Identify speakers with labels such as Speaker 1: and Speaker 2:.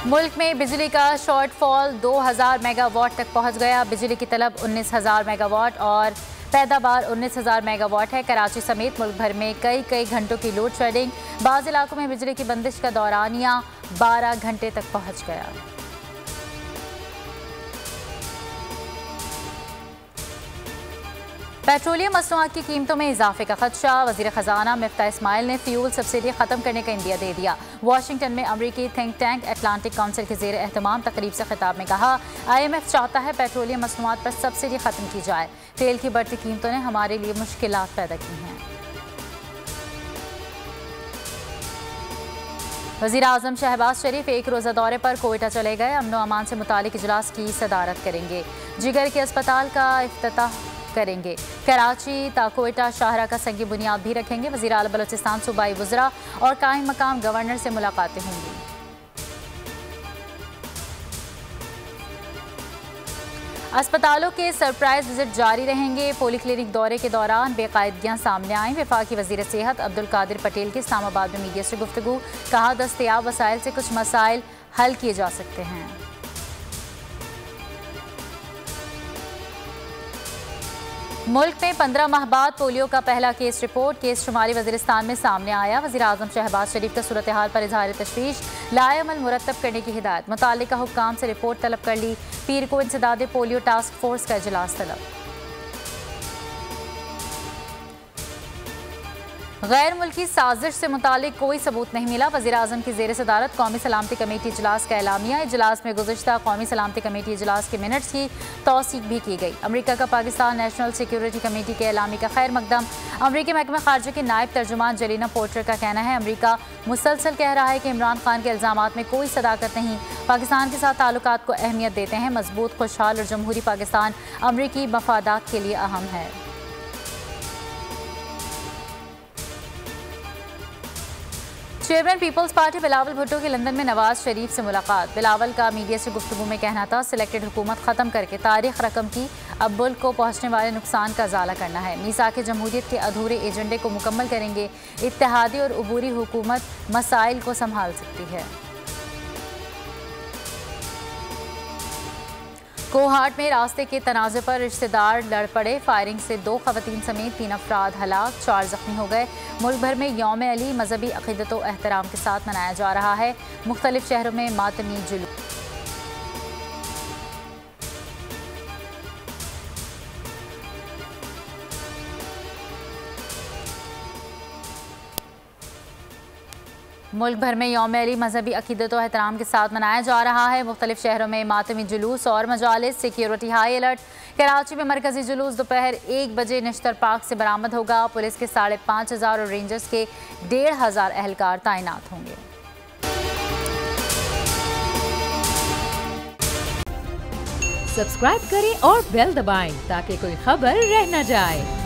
Speaker 1: मुल्क में बिजली का शॉर्टफॉल 2000 मेगावाट तक पहुंच गया। बिजली की तलब 19,000 मेगावाट और पैदावार 19,000 मेगावाट है। कराची समेत मुल्क भर में कई घंटों की लोड शेडिंग। बाज़ इलाकों में बिजली की बंदिश का दौरानिया 12 घंटे तक पहुंच गया। पेट्रोलियम मसनूआत की कीमतों में इजाफे का खदशा। वज़ीर ख़जाना मिफ्ताह इस्माइल ने फ्यूल सब्सिडी ख़त्म करने का इंदिया दे दिया। वाशिंगटन में अमरीकी थिंक टैंक अटलांटिक काउंसिल के ज़ेर एहतमाम तकरीब से खिताब में कहा, IMF चाहता है पेट्रोलियम मसनूआत पर सब्सिडी ख़त्म की जाए। तेल की बढ़ती कीमतों ने हमारे लिए मुश्किलात पैदा की हैं। वज़ीर आज़म शहबाज शरीफ एक रोज़ा दौरे पर कोयटा चले गए। अमन व अमान से मुतालिक इजलास की सदारत करेंगे। जिगर के अस्पताल का इफ्तिताह करेंगे। कराची ता कोयटा शाहरा का संगी बुनियाद भी रखेंगे। वज़ीर आला बलोचिस्तान सूबाई वज़रा और कायम मकाम गवर्नर से मुलाकातें होंगी। अस्पतालों के सरप्राइज विजिट जारी रहेंगे। पोली क्लिनिक दौरे के दौरान बेकायदगियां सामने आईं। वफाकी वज़ीर सेहत अब्दुल कादिर पटेल की इस्लामाबाद में मीडिया से गुफ्तगू। कहा, दस्तयाब वसाइल से कुछ मसाइल हल किए जा सकते हैं। मुल्क में 15 माह बाद पोलियो का पहला केस रिपोर्ट। केस शुमारी वज़ीरिस्तान में सामने आया। वज़ीर आज़म शहबाज शरीफ का सूरत हाल पर इजहार तशवीश। लाएअमल मुरतब करने की हिदायत। मुताल्लिका हुक्काम से रिपोर्ट तलब कर ली। पीर को इंसदादे पोलियो टास्क फोर्स का इजलास तलब। गैर मुल्की साजिश से मुतालिक कोई सबूत नहीं मिला। वज़ीर आज़म की ज़ेर सदारत कौमी सलामती कमेटी इजलास का एलामिया। इजलास में गुज़िश्ता कौमी सलामती कमेटी इजलास के मिनट्स की तौसीक भी की गई। अमरीका का पाकिस्तान नेशनल सिक्योरिटी कमेटी के एलामी का खैर मकदम। अमरीकी महकमा खारजा के नायब तर्जुमान जलीना पोर्टर का कहना है, अमरीका मुसलसल कह रहा है कि इमरान खान के इल्ज़ामात में कोई सदाकत नहीं। पाकिस्तान के साथ ताल्लुकात को अहमियत देते हैं। मजबूत, खुशहाल और जमहूरी पाकिस्तान अमरीकी मफादात के लिए अहम है। Chairman Peoples Party Bilawal Bhutto की लंदन में नवाज शरीफ से मुलाकात। बिलावल का मीडिया से गुफ्तगू में कहना था, सिलेक्टेड हुकूमत ख़त्म करके तारीख रकम की, अब मुल्क को पहुँचने वाले नुकसान का इजाला करना है। मीसाक जमहूरियत के अधूरे एजेंडे को मुकम्मल करेंगे। इत्तेहादी और अबूरी हुकूमत मसाइल को संभाल सकती है। कोहाट में रास्ते के तनाज़े पर रिश्तेदार लड़ पड़े। फायरिंग से 2 ख़वातीन समेत 3 अफराद हलाक, 4 ज़ख्मी हो गए। मुल्क भर में यौम अली मजहबी अक़ीदत व एहतराम के साथ मनाया जा रहा है। मुख्तलिफ शहरों में मातमी जुलूस। मुल्क भर में यौम अली मजहबी अक़ीदत व एहतराम के साथ मनाया जा रहा है। मुख्तलिफ शहरों में मातमी जुलूस और मजालिस। Security high alert. कराची में मरकजी जुलूस दोपहर 1 बजे निश्तर पार्क से बरामद होगा। पुलिस के 5,500 और रेंजर्स के 1,500 एहलकार तैनात होंगे।
Speaker 2: सब्सक्राइब करें और बेल दबाएं ताकि कोई खबर रह न जाए।